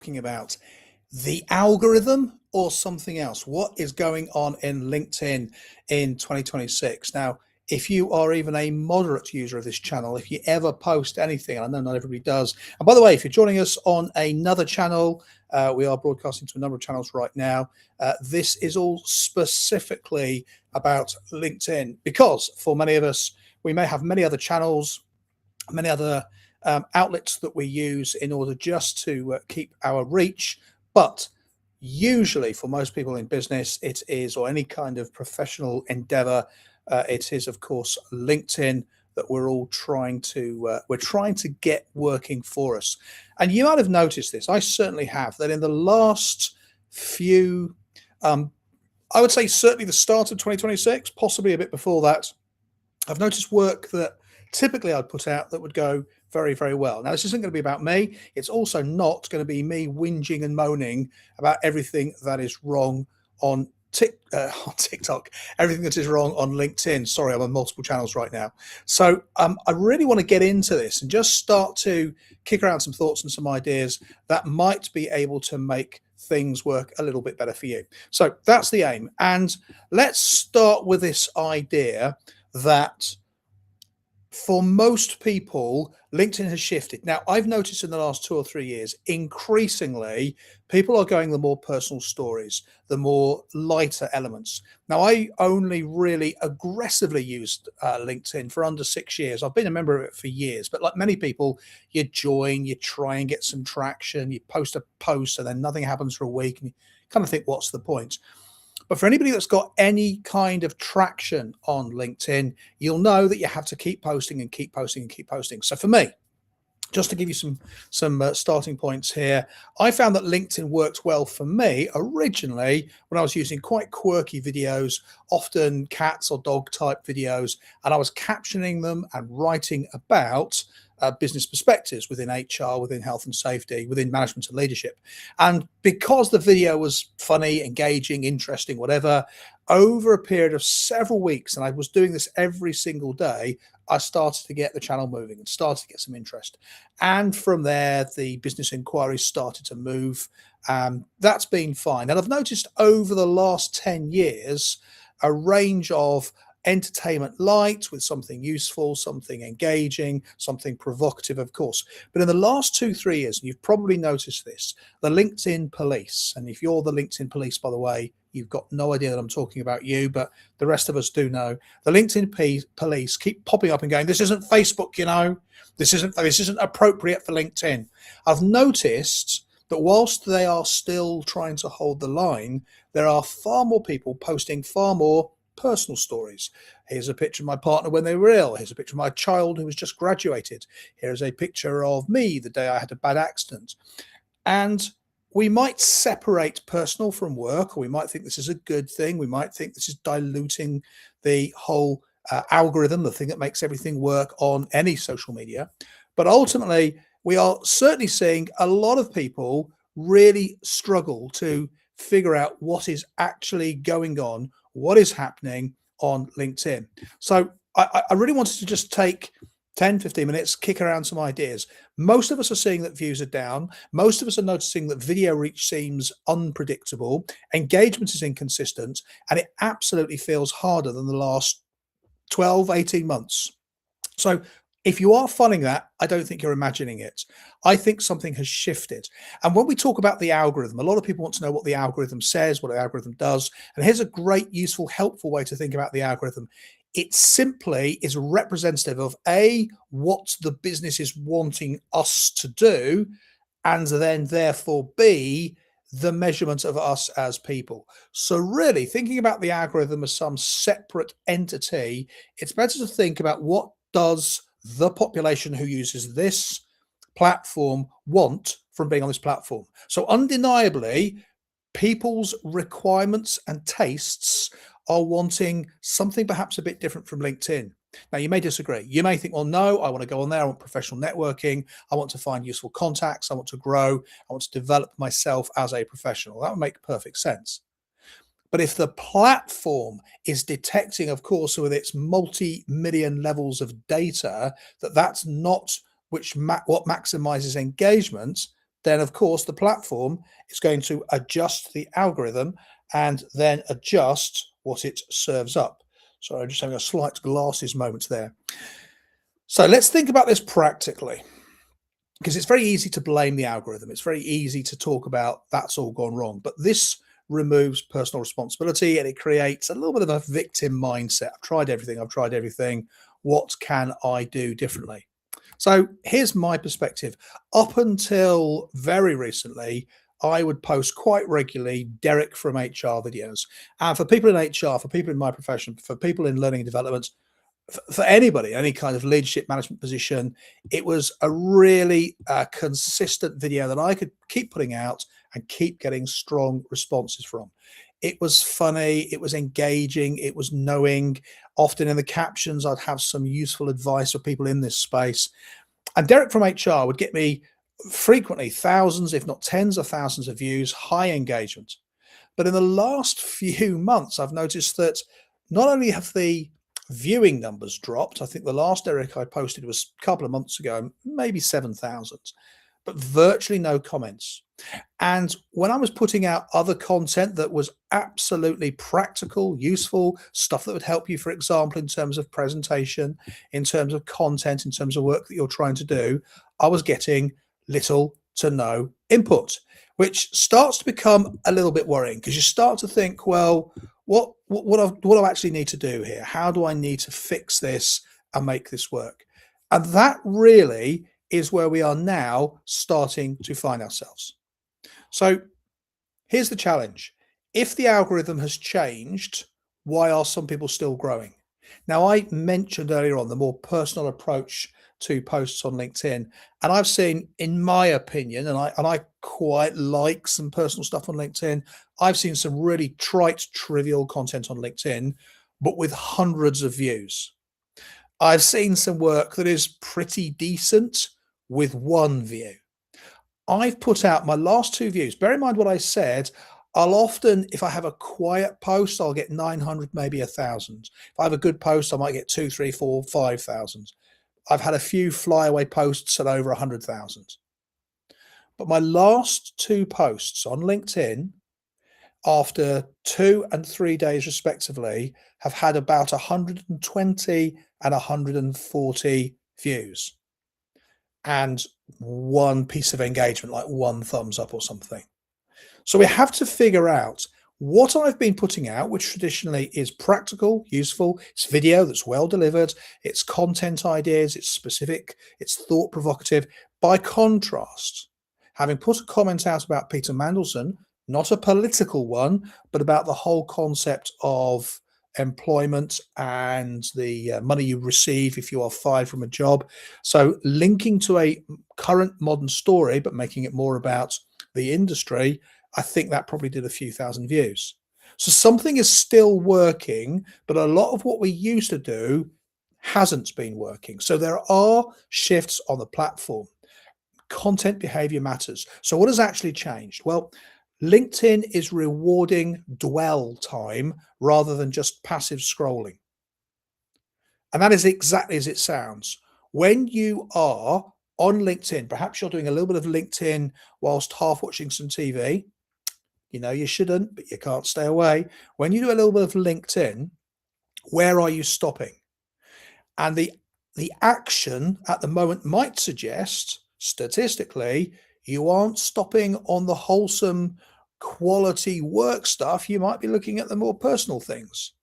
talking about the algorithm or something else. What is going on in LinkedIn in 2026? Now, if you are even a moderate user of this channel, if you ever post anything, and I know not everybody does. And by the way, if you're joining us on another channel, we are broadcasting to a number of channels right now. This is all specifically about LinkedIn because for many of us, we may have many other channels, many other outlets that we use in order just to keep our reach. But usually for most people in business, it is, or any kind of professional endeavor, it is, of course, LinkedIn that we're trying to get working for us. And you might have noticed this. I certainly have, that in the last few, I would say certainly the start of 2026, possibly a bit before that, I've noticed work that typically I'd put out that would go very, very well. Now, this isn't going to be about me. It's also not going to be me whinging and moaning about everything that is wrong on on TikTok, everything that is wrong on LinkedIn. Sorry, I'm on multiple channels right now. So I really want to get into this and just start to kick around some thoughts and some ideas that might be able to make things work a little bit better for you. So that's the aim. And let's start with this idea that for most people, LinkedIn has shifted. Now, I've noticed in the last 2 or 3 years, increasingly, people are going the more personal stories, the more lighter elements. Now, I only really aggressively used LinkedIn for under 6 years. I've been a member of it for years, but like many people, you join, you try and get some traction, you post a post, and then nothing happens for a week, and you kind of think, what's the point? But for anybody that's got any kind of traction on LinkedIn, you'll know that you have to keep posting and keep posting and keep posting. So for me, just to give you some starting points here, I found that LinkedIn worked well for me originally when I was using quite quirky videos, often cats or dog type videos, and I was captioning them and writing about business perspectives within HR, within health and safety, within management and leadership. And because the video was funny, engaging, interesting, whatever, over a period of several weeks, and I was doing this every single day, I started to get the channel moving and started to get some interest. And from there, the business inquiries started to move. That's been fine. And I've noticed over the last 10 years, a range of entertainment light with something useful, something engaging, something provocative, of course. But in the last 2-3 years, and you've probably noticed this, the LinkedIn police, and if you're the LinkedIn police, by the way, you've got no idea that I'm talking about you, but the rest of us do know. The LinkedIn police keep popping up and going, this isn't Facebook, you know, this isn't appropriate for LinkedIn. I've noticed that whilst they are still trying to hold the line, there are far more people posting far more personal stories. Here's a picture of my partner when they were ill. Here's a picture of my child who has just graduated. Here's a picture of me the day I had a bad accident. And we might separate personal from work, or we might think this is a good thing. We might think this is diluting the whole algorithm, the thing that makes everything work on any social media. But ultimately, we are certainly seeing a lot of people really struggle to figure out what is actually going on, what is happening on LinkedIn. So I really wanted to just take 10-15 minutes, kick around some ideas. Most of us are seeing that views are down. Most of us are noticing that video reach seems unpredictable, engagement is inconsistent, and it absolutely feels harder than the last 12-18 months. So if you are finding that, I don't think you're imagining it. I think something has shifted. And when we talk about the algorithm, a lot of people want to know what the algorithm says, what the algorithm does. And here's a great, useful, helpful way to think about the algorithm. It simply is representative of A, what the business is wanting us to do, and then therefore B, the measurement of us as people. So really thinking about the algorithm as some separate entity, it's better to think about what does the population who uses this platform want from being on this platform. So undeniably, people's requirements and tastes are wanting something perhaps a bit different from LinkedIn. Now, you may disagree. You may think, well, no, I want to go on there. I want professional networking. I want to find useful contacts. I want to grow. I want to develop myself as a professional. That would make perfect sense. But if the platform is detecting, of course, with its multi-million levels of data, that that's not what maximizes engagement, then of course the platform is going to adjust the algorithm and then adjust what it serves up. So I'm just having a slight glasses moment there. So let's think about this practically, because it's very easy to blame the algorithm. It's very easy to talk about that's all gone wrong, but this removes personal responsibility and it creates a little bit of a victim mindset. I've tried everything. I've tried everything. What can I do differently? So here's my perspective. Up until very recently, I would post quite regularly Derek from HR videos. And for people in HR, for people in my profession, for people in learning and development, for anybody, any kind of leadership management position, it was a really consistent video that I could keep putting out and keep getting strong responses from. It was funny, it was engaging, it was knowing. Often in the captions, I'd have some useful advice for people in this space. And Derek from HR would get me frequently thousands, if not tens of thousands of views, high engagement. But in the last few months, I've noticed that not only have the viewing numbers dropped, I think the last Derek I posted was a couple of months ago, maybe 7,000, but virtually no comments. And when I was putting out other content that was absolutely practical, useful, stuff that would help you, for example, in terms of presentation, in terms of content, in terms of work that you're trying to do, I was getting little to no input, which starts to become a little bit worrying because you start to think, well, what do I actually need to do here? How do I need to fix this and make this work? And that really is where we are now starting to find ourselves. So here's the challenge. If the algorithm has changed, why are some people still growing? Now, I mentioned earlier on the more personal approach to posts on LinkedIn, and I've seen, in my opinion, and I quite like some personal stuff on LinkedIn. I've seen some really trite, trivial content on LinkedIn, but with hundreds of views. I've seen some work that is pretty decent with one view. I've put out my last two views. Bear in mind what I said. I'll often, if I have a quiet post, I'll get 900, maybe 1,000. If I have a good post, I might get 2, 3, 4, 5,000. I've had a few flyaway posts at over 100,000. But my last two posts on LinkedIn, after 2 and 3 days respectively, have had about 120 and 140 views and one piece of engagement, like one thumbs up or something. So we have to figure out what I've been putting out, which traditionally is practical, useful, it's video that's well delivered, it's content ideas, it's specific, it's thought provocative. By contrast, having put a comment out about Peter Mandelson, not a political one, but about the whole concept of employment and the money you receive if you are fired from a job. So linking to a current modern story, but making it more about the industry, I think that probably did a few thousand views. So something is still working, but a lot of what we used to do hasn't been working. So there are shifts on the platform. Content behavior matters. So what has actually changed? Well, LinkedIn is rewarding dwell time rather than just passive scrolling. And that is exactly as it sounds. When you are on LinkedIn, perhaps you're doing a little bit of LinkedIn whilst half watching some TV. You know, you shouldn't, but you can't stay away. When you do a little bit of LinkedIn, where are you stopping? And the action at the moment might suggest, statistically, you aren't stopping on the wholesome quality work stuff. You might be looking at the more personal things,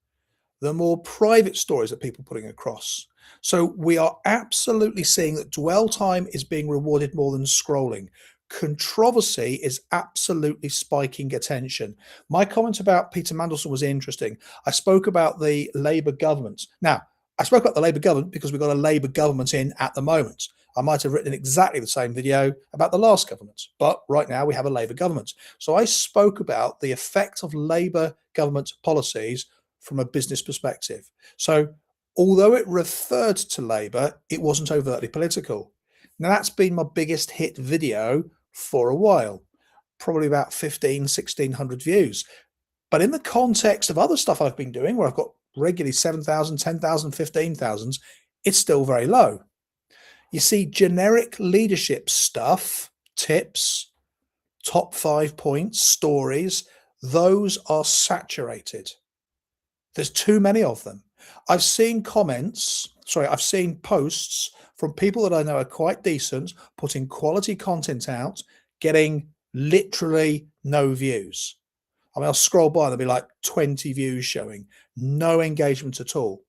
the more private stories that people are putting across. So we are absolutely seeing that dwell time is being rewarded more than scrolling. Controversy is absolutely spiking attention. My comment about Peter Mandelson was interesting. I spoke about the Labour government. Now, I spoke about the Labour government because we've got a Labour government in at the moment. I might have written exactly the same video about the last government, but right now we have a Labour government. So I spoke about the effect of Labour government policies from a business perspective. So although it referred to Labour, it wasn't overtly political. Now that's been my biggest hit video for a while, probably about 15, 1,600 views. But in the context of other stuff I've been doing, where I've got regularly 7,000, 10,000, 15,000, it's still very low. You see, generic leadership stuff, tips, top 5 points, stories, those are saturated. There's too many of them. I've seen posts from people that I know are quite decent, putting quality content out, getting literally no views. I mean, I'll scroll by, there'll be like 20 views showing, no engagement at all.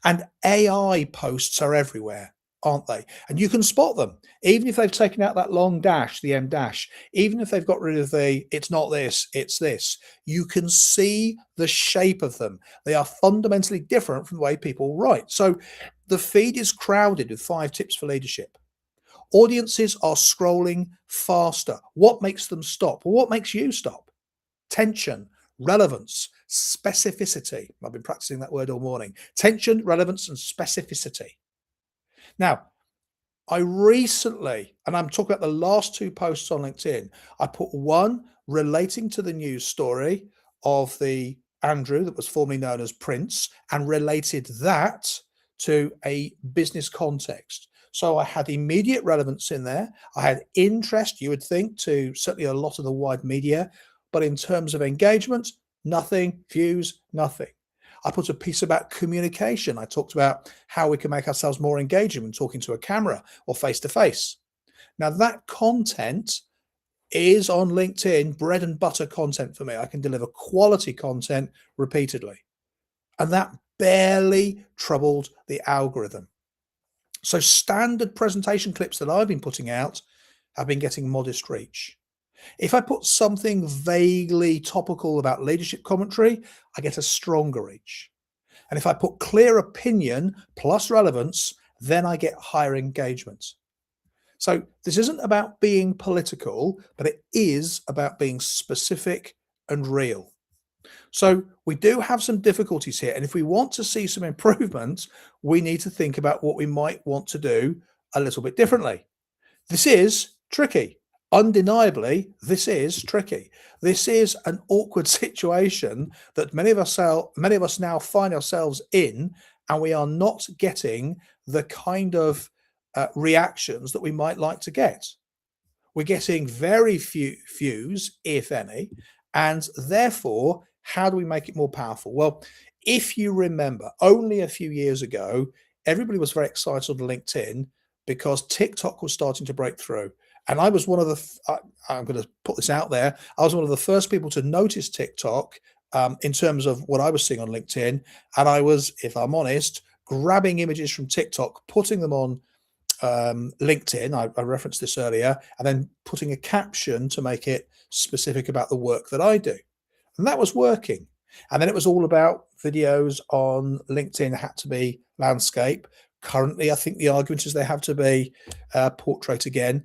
And AI posts are everywhere, aren't they? And you can spot them, even if they've taken out that long dash, the M dash, even if they've got rid of the it's not this, it's this, you can see the shape of them. They are fundamentally different from the way people write. So the feed is crowded with 5 tips for leadership. Audiences are scrolling faster. What makes them stop? Well, what makes you stop? Tension, relevance, specificity. I've been practicing that word all morning. Tension, relevance, and specificity. Now, I recently, and I'm talking about the last 2 posts on LinkedIn, I put one relating to the news story of the Andrew that was formerly known as Prince and related that to a business context. So I had immediate relevance in there. I had interest, you would think, to certainly a lot of the wide media, but in terms of engagement, nothing, views, nothing. I put a piece about communication. I talked about how we can make ourselves more engaging when talking to a camera or face to face. Now, that content is on LinkedIn, bread and butter content for me. I can deliver quality content repeatedly. And that barely troubled the algorithm. So, standard presentation clips that I've been putting out have been getting modest reach. If I put something vaguely topical about leadership commentary, I get a stronger reach. And if I put clear opinion plus relevance, then I get higher engagement. So this isn't about being political, but it is about being specific and real. So we do have some difficulties here. And if we want to see some improvement, we need to think about what we might want to do a little bit differently. This is tricky. Undeniably, this is tricky. This is an awkward situation that many of us now find ourselves in, and we are not getting the kind of reactions that we might like to get. We're getting very few views, if any, and therefore, how do we make it more powerful? Well, if you remember, only a few years ago, everybody was very excited on LinkedIn because TikTok was starting to break through. And I was one of I'm going to put this out there, I was one of the first people to notice TikTok in terms of what I was seeing on LinkedIn. And I was, if I'm honest, grabbing images from TikTok, putting them on LinkedIn, I referenced this earlier, and then putting a caption to make it specific about the work that I do. And that was working. And then it was all about videos on LinkedIn had to be landscape. Currently, I think the argument is they have to be portrait again.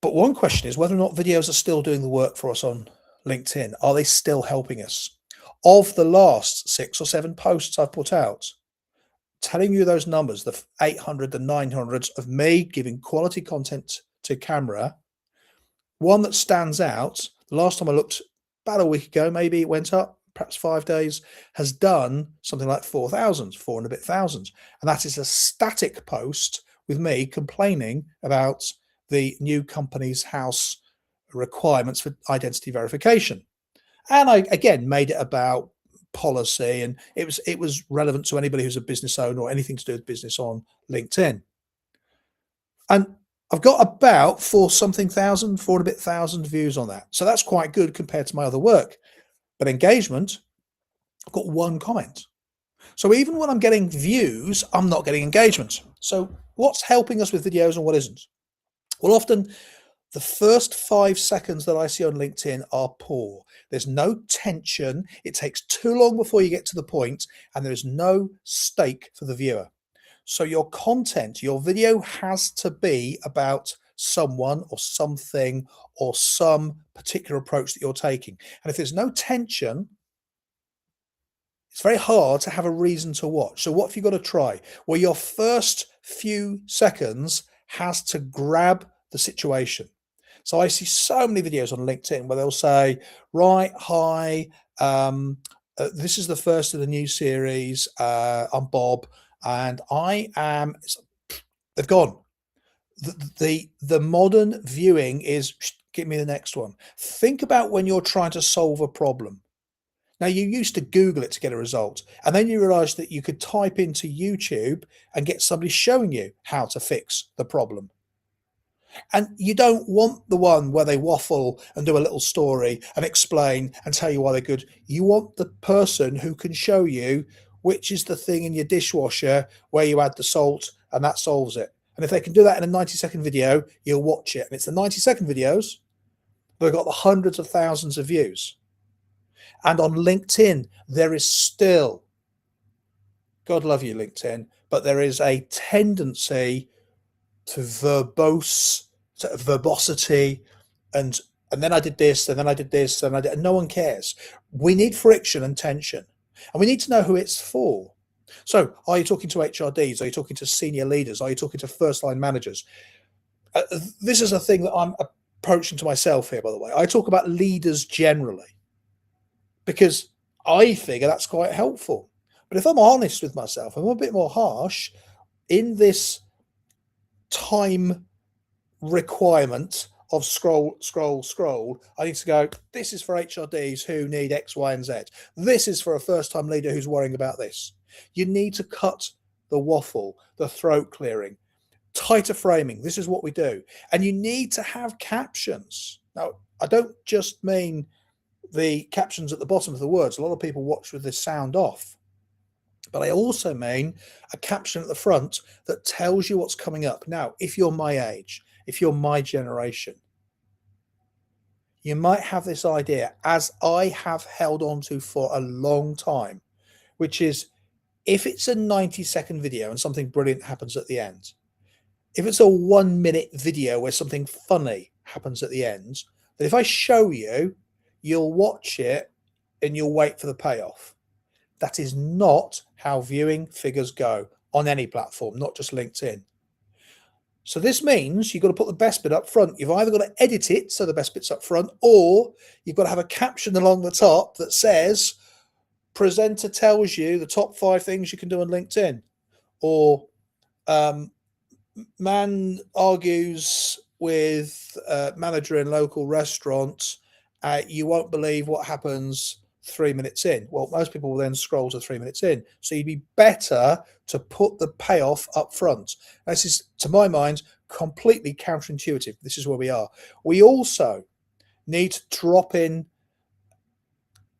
But one question is whether or not videos are still doing the work for us on LinkedIn. Are they still helping us? Of the last 6 or 7 posts I've put out, telling you those numbers, the 800, the 900s of me giving quality content to camera, one that stands out, the last time I looked about a week ago, maybe it went up, perhaps 5 days, has done something like 4,000, 4 and a bit thousand. And that is a static post with me complaining about the new Companies House requirements for identity verification. And I, again, made it about policy, and it was relevant to anybody who's a business owner or anything to do with business on LinkedIn. And I've got about 4 something thousand, 4 and a bit thousand views on that. So that's quite good compared to my other work. But engagement, I've got 1 comment. So even when I'm getting views, I'm not getting engagement. So what's helping us with videos and what isn't? Well, often the first 5 seconds that I see on LinkedIn are poor. There's no tension. It takes too long before you get to the point, and there's no stake for the viewer. So your content, your video has to be about someone or something or some particular approach that you're taking. And if there's no tension, it's very hard to have a reason to watch. So what have you got to try? Well, your first few seconds has to grab the situation. So I see so many videos on LinkedIn where they'll say, right, hi, this is the first of the new series. I'm Bob, and they've gone. The modern viewing is Give me the next one. Think about when you're trying to solve a problem. Now, you used to Google it to get a result, and then you realized that you could type into YouTube and get somebody showing you how to fix the problem. And you don't want the one where they waffle and do a little story and explain and tell you why they're good. You want the person who can show you which is the thing in your dishwasher where you add the salt and that solves it. And if they can do that in a 90-second video, you'll watch it. And it's the 90-second videos that have got the hundreds of thousands of views. And on LinkedIn, there is still, God love you, LinkedIn, but there is a tendency to verbosity, and then I did this, and then I did this, and and no one cares. We need friction and tension, and we need to know who it's for. So, are you talking to HRDs? Are you talking to senior leaders? Are you talking to first line managers? This is a thing that I'm approaching to myself here, by the way. I talk about leaders generally because I figure that's quite helpful. But if I'm honest with myself, I'm a bit more harsh in this time requirement of scroll. I need to go, this is for HRDs who need X, Y, and Z. This is for a first-time leader who's worrying about this. You need to cut the waffle, the throat clearing, tighter framing. This is what we do. And you need to have captions. Now, I don't just mean the captions at the bottom of the words. A lot of people watch with the sound off. But I also mean a caption at the front that tells you what's coming up. Now, if you're my age, if you're my generation, you might have this idea, as I have held on to for a long time, which is if it's a 90-second video and something brilliant happens at the end, if it's a 1-minute video where something funny happens at the end, that if I show you, you'll watch it and you'll wait for the payoff. That is not how viewing figures go on any platform, not just LinkedIn. So this means you've got to put the best bit up front. You've either got to edit it so the best bit's up front, or you've got to have a caption along the top that says, presenter tells you the top 5 things you can do on LinkedIn, or man argues with manager in local restaurant. You won't believe what happens 3 minutes in. Well, most people will then scroll to 3 minutes in. So you'd be better to put the payoff up front. This is, to my mind, completely counterintuitive. This is where we are. We also need to drop in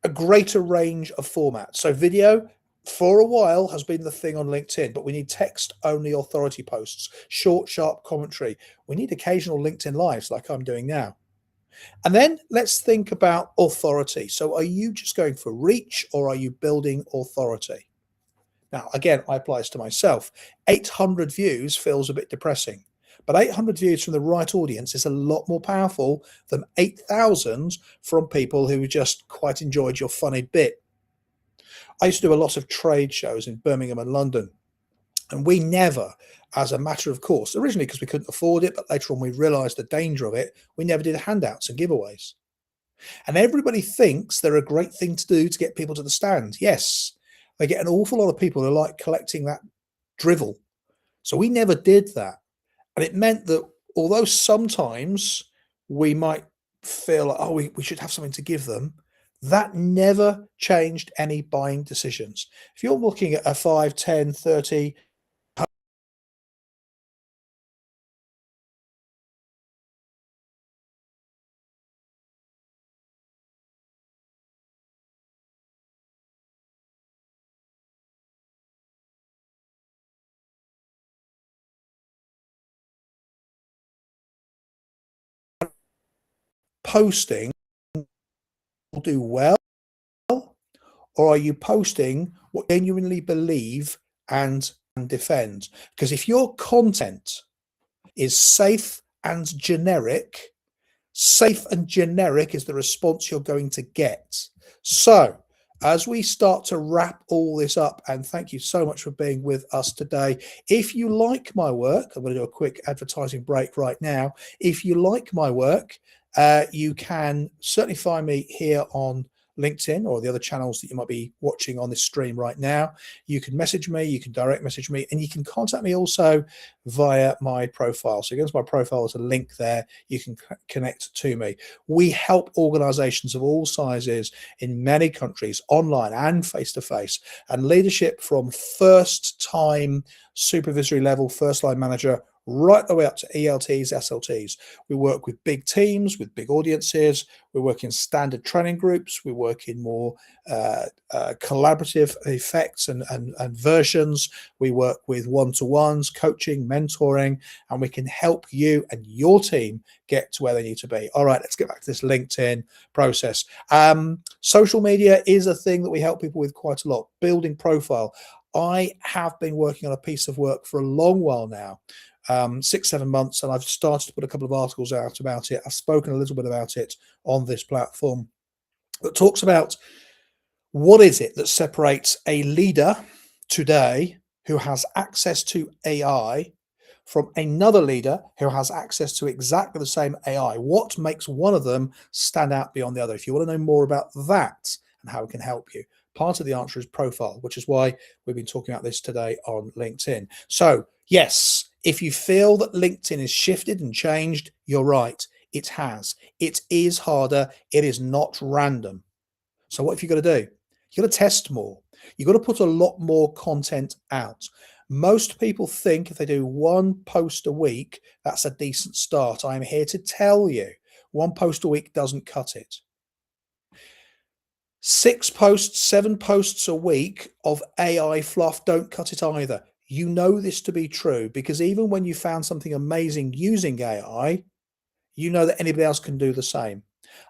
a greater range of formats. So video, for a while, has been the thing on LinkedIn, but we need text-only authority posts, short, sharp commentary. We need occasional LinkedIn Lives like I'm doing now. And then let's think about authority. So are you just going for reach, or are you building authority? Now, again, I apply this to myself. 800 views feels a bit depressing, but 800 views from the right audience is a lot more powerful than 8,000 from people who just quite enjoyed your funny bit. I used to do a lot of trade shows in Birmingham and London, and we never, as a matter of course, originally because we couldn't afford it, but later on we realized the danger of it, we never did handouts and giveaways. And everybody thinks they're a great thing to do to get people to the stand. Yes, they get an awful lot of people who like collecting that drivel. So we never did that. And it meant that although sometimes we might feel like, oh, we should have something to give them, that never changed any buying decisions. If you're looking at a 5, 10, 30, posting will do well, or are you posting what you genuinely believe and defend? Because if your content is safe and generic is the response you're going to get. So as we start to wrap all this up, and thank you so much for being with us today. If you like my work, I'm going to do a quick advertising break right now. If you like my work, you can certainly find me here on LinkedIn or the other channels that you might be watching on this stream right now, you can message me, you can direct message me, and you can contact me also via my profile. So against my profile, there's a link there. You can connect to me. We help organizations of all sizes in many countries, online and face-to-face, and leadership from first-time supervisory level, first-line manager, right the way up to ELTs, SLTs. We work with big teams, with big audiences. We work in standard training groups. We work in more collaborative effects and versions. We work with one-to-ones, coaching, mentoring, and we can help you and your team get to where they need to be. All right, let's get back to this LinkedIn process. Social media is a thing that we help people with quite a lot. Building profile. I have been working on a piece of work for a long while now, 6-7 months, and I've started to put a couple of articles out about it. I've spoken a little bit about it on this platform that talks about what is it that separates a leader today who has access to AI from another leader who has access to exactly the same AI. What makes one of them stand out beyond the other? If you want to know more about that and how it can help you, part of the answer is profile, which is why we've been talking about this today on LinkedIn. So yes, if you feel that LinkedIn is shifted and changed, you're right. It has. It is harder. It is not random. So what have you got to do? You've got to test more. You've got to put a lot more content out. Most people think if they do one post a week, that's a decent start. I'm here to tell you, one post a week doesn't cut it. 6 posts, 7 posts a week of AI fluff don't cut it either. You know this to be true because even when you found something amazing using AI, you know that anybody else can do the same.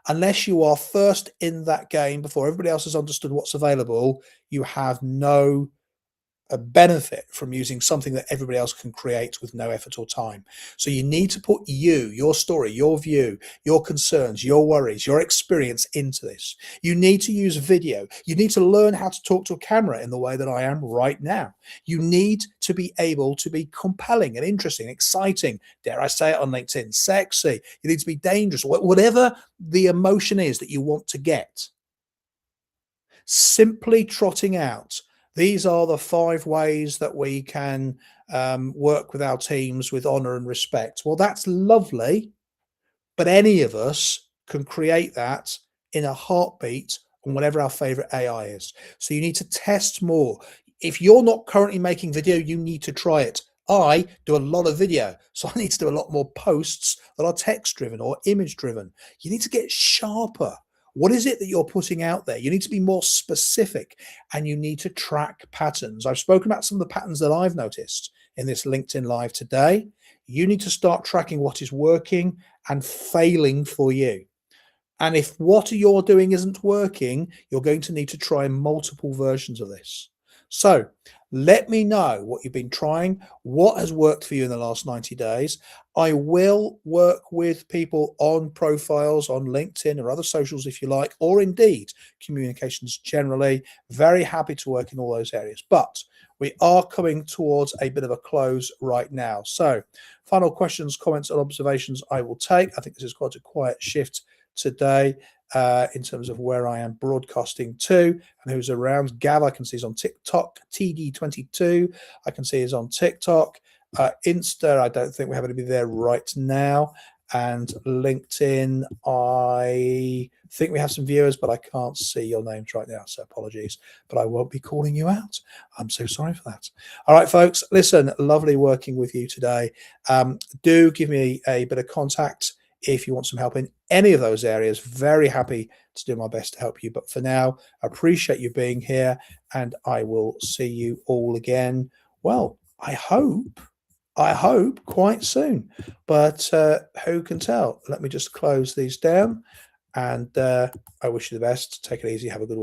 Unless you are first in that game before everybody else has understood what's available, you have no benefit from using something that everybody else can create with no effort or time. So you need to put you, your story, your view, your concerns, your worries, your experience into this. You need to use video. You need to learn how to talk to a camera in the way that I am right now. You need to be able to be compelling and interesting, exciting, dare I say it on LinkedIn, sexy. You need to be dangerous, whatever the emotion is that you want to get. Simply trotting out, these are the 5 ways that we can work with our teams with honor and respect. Well, that's lovely, but any of us can create that in a heartbeat on whatever our favorite AI is. So you need to test more. If you're not currently making video, you need to try it. I do a lot of video, so I need to do a lot more posts that are text driven or image driven. You need to get sharper. What is it that you're putting out there? You need to be more specific and you need to track patterns. I've spoken about some of the patterns that I've noticed in this LinkedIn Live today. You need to start tracking what is working and failing for you. And if what you're doing isn't working, you're going to need to try multiple versions of this. So let me know what you've been trying, what has worked for you in the last 90 days. I will work with people on profiles on LinkedIn or other socials if you like, or indeed communications generally. Very happy to work in all those areas. But we are coming towards a bit of a close right now. So final questions, comments, and observations I will take. I think this is quite a quiet shift today in terms of where I am broadcasting to and who's around. Gav, I can see is on TikTok. TD22, I can see is on TikTok. Insta, I don't think we have anybody there right now. And LinkedIn, I think we have some viewers, but I can't see your names right now, so apologies. But I won't be calling you out. I'm so sorry for that. All right, folks, listen, lovely working with you today. Do give me a bit of contact if you want some help in any of those areas. Very happy to do my best to help you. But for now, I appreciate you being here, and I will see you all again. Well, I hope quite soon, but who can tell? Let me just close these down, and I wish you the best. Take it easy. Have a good week.